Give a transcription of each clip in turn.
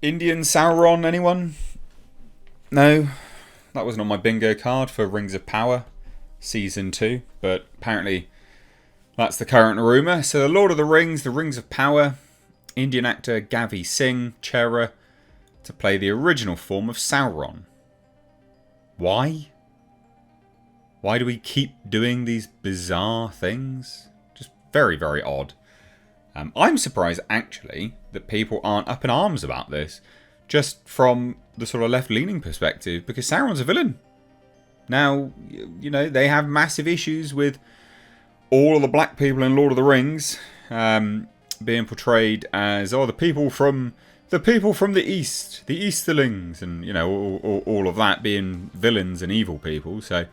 Indian Sauron, anyone? No, that wasn't on my bingo card for Rings of Power Season 2, but apparently that's the current rumour. So the Lord of the Rings of Power, Indian actor Gavi Singh Chera to play the original form of Sauron. Why? Why do we keep doing these bizarre things? Just very, very odd. I'm surprised, actually, that people aren't up in arms about this, just from the sort of left-leaning perspective, because Sauron's a villain. Now, you know, they have massive issues with all of the black people in Lord of the Rings being portrayed as, the people from the East, the Easterlings, and, you know, all of that being villains and evil people. So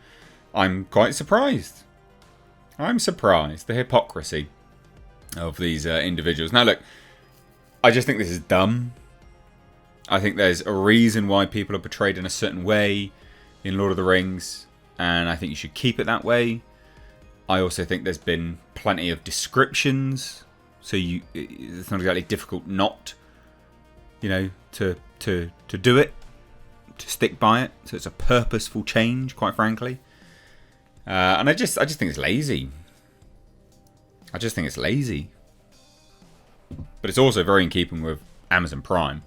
I'm quite surprised. I'm surprised. The hypocrisy of these individuals. Now, look, I just think this is dumb. I think there's a reason why people are portrayed in a certain way in Lord of the Rings, and I think you should keep it that way. I also think there's been plenty of descriptions, so it's not exactly difficult not, you know, to do it, to stick by it. So it's a purposeful change, quite frankly. And I just think it's lazy. I just think it's lazy. But it's also very in keeping with Amazon Prime.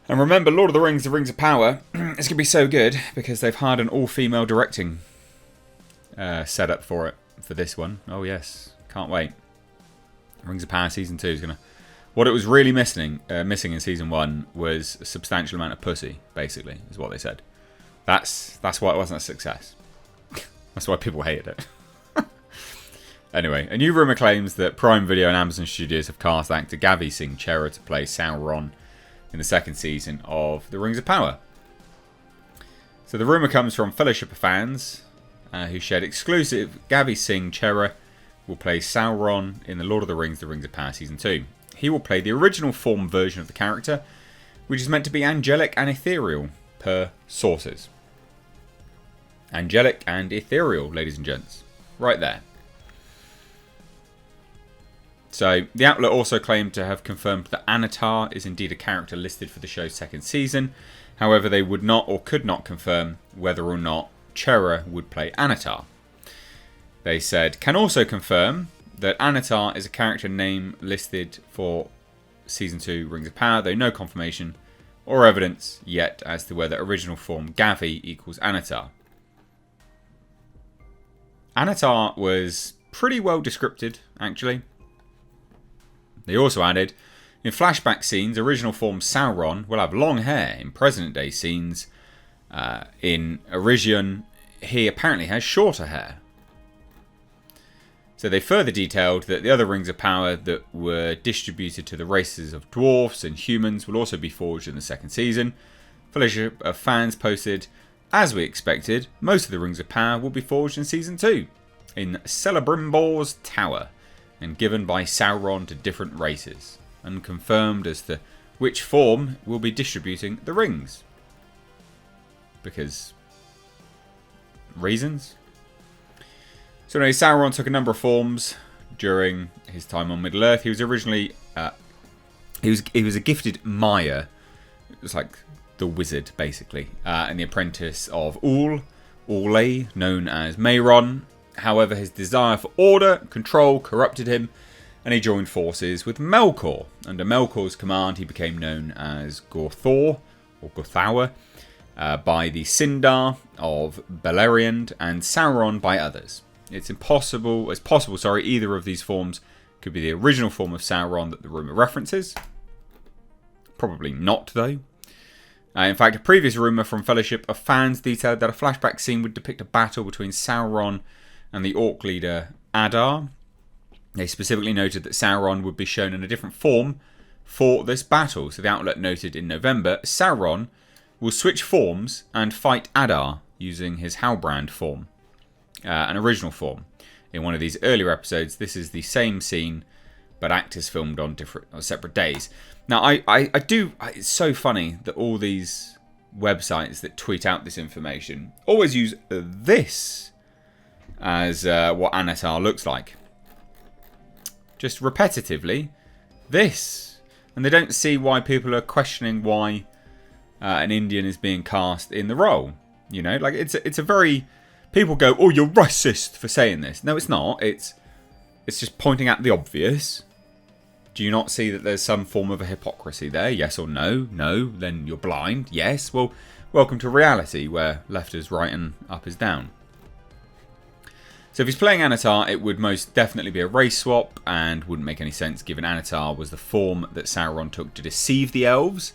And remember, Lord of the Rings of Power, it's going to be so good because they've hired an all-female directing setup for it, for this one. Oh yes, can't wait. Rings of Power Season 2 is going to... What it was really missing in Season 1 was a substantial amount of pussy, basically, is what they said. That's why it wasn't a success. That's why people hated it. Anyway, a new rumour claims that Prime Video and Amazon Studios have cast actor Gavi Singh Chera to play Sauron in the second season of The Rings of Power. So the rumour comes from Fellowship of fans who shared exclusive. Gavi Singh Chera will play Sauron in The Lord of the Rings of Power Season 2. He will play the original form version of the character, which is meant to be angelic and ethereal, per sources. Angelic and ethereal, ladies and gents. Right there. So, the outlet also claimed to have confirmed that Anatar is indeed a character listed for the show's second season. However, they would not or could not confirm whether or not Chera would play Anatar. They said, can also confirm that Anatar is a character name listed for Season 2 Rings of Power, though no confirmation or evidence yet as to whether original form Gavi equals Anatar. Anatar was pretty well descripted, actually. They also added, in flashback scenes, original form Sauron will have long hair. In present day scenes, in Erission, he apparently has shorter hair. So they further detailed that the other Rings of Power that were distributed to the races of dwarfs and humans will also be forged in the second season. Fellowship of fans posted, as we expected, most of the Rings of Power will be forged in Season 2, in Celebrimbor's Tower, and given by Sauron to different races, and confirmed as to which form will be distributing the rings. Because reasons? So anyway, Sauron took a number of forms during his time on Middle-earth. He was originally he was a gifted Maya. It was like the wizard, basically, and the apprentice of Ule, known as Mehron. However, his desire for order, control, corrupted him, and he joined forces with Melkor. Under Melkor's command, he became known as Gorthor, or Gothaur, by the Sindar of Beleriand, and Sauron by others. It's possible, either of these forms could be the original form of Sauron that the rumour references. Probably not, though. In fact, a previous rumour from Fellowship of fans detailed that a flashback scene would depict a battle between Sauron and the orc leader Adar. They specifically noted that Sauron would be shown in a different form for this battle. So the outlet noted in November, Sauron will switch forms and fight Adar using his Halbrand form, an original form. In one of these earlier episodes, this is the same scene, but actors filmed on separate days. Now, it's so funny that all these websites that tweet out this information always use this as what Anatar looks like. Just repetitively, this. And they don't see why people are questioning why an Indian is being cast in the role. You know, like it's a very... People go, oh, you're racist for saying this. No, it's not. It's just pointing out the obvious. Do you not see that there's some form of a hypocrisy there? Yes or no? No. Then you're blind? Yes. Well, welcome to reality, where left is right and up is down. So if he's playing Anatar, it would most definitely be a race swap, and wouldn't make any sense given Anatar was the form that Sauron took to deceive the elves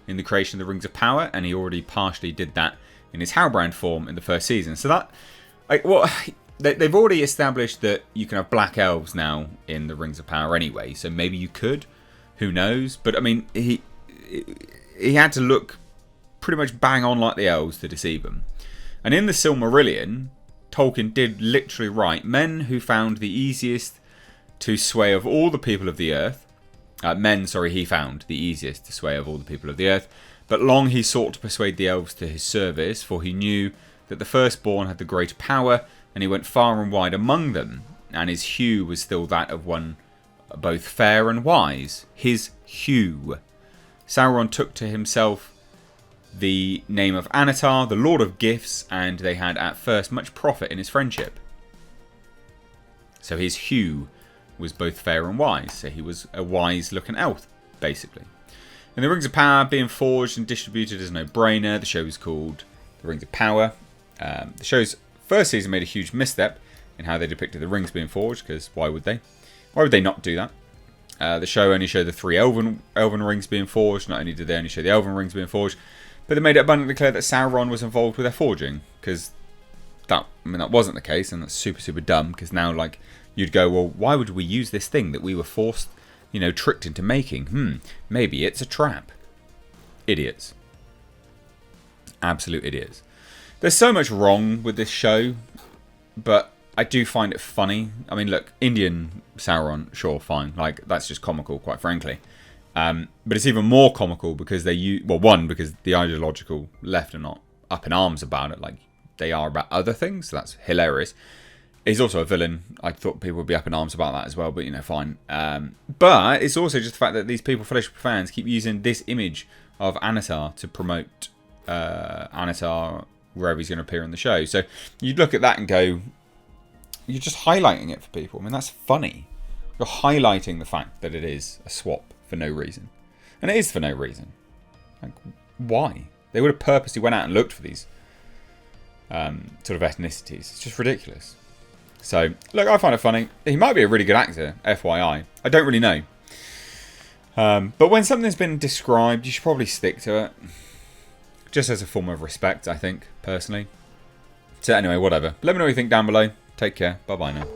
in the creation of the Rings of Power, and he already partially did that in his Halbrand form in the first season. So that... they've already established that you can have black elves now in the Rings of Power anyway, so maybe you could. Who knows? But, I mean, he had to look pretty much bang on like the elves to deceive them. And in the Silmarillion, Tolkien did literally write, men who found the easiest to sway of all the people of the earth. He found the easiest to sway of all the people of the earth. But long he sought to persuade the elves to his service, for he knew that the firstborn had the greater power, and he went far and wide among them, and his hue was still that of one both fair and wise. His hue. Sauron took to himself the name of Anatar, the Lord of Gifts, and they had at first much profit in his friendship. So his hue was both fair and wise, so he was a wise-looking elf, basically. And the Rings of Power being forged and distributed is a no-brainer. The show is called The Rings of Power. The show's first season made a huge misstep in how they depicted the rings being forged, because why would they? Why would they not do that? The show only showed the 3 elven rings being forged. Not only did they only show the elven rings being forged, but they made it abundantly clear that Sauron was involved with their forging, because that wasn't the case, and that's super, super dumb, because now, like, you'd go, well, why would we use this thing that we were forced, tricked into making? Maybe it's a trap. Idiots. Absolute idiots. There's so much wrong with this show, but I do find it funny. I mean, look, Indian Sauron, sure, fine. Like, that's just comical, quite frankly. But it's even more comical because because the ideological left are not up in arms about it, like they are about other things. So that's hilarious. He's also a villain. I thought people would be up in arms about that as well, but fine. But it's also just the fact that these people, Fellowship of Fans, keep using this image of Anatar to promote Anatar wherever he's going to appear in the show. So you'd look at that and go, you're just highlighting it for people. I mean, that's funny. You're highlighting the fact that it is a swap for no reason. And it is for no reason. Like, why? They would have purposely went out and looked for these sort of ethnicities. It's just ridiculous. So, look, I find it funny. He might be a really good actor, FYI. I don't really know. But when something's been described, you should probably stick to it. Just as a form of respect, I think, personally. So anyway, whatever. Let me know what you think down below. Take care. Bye-bye now.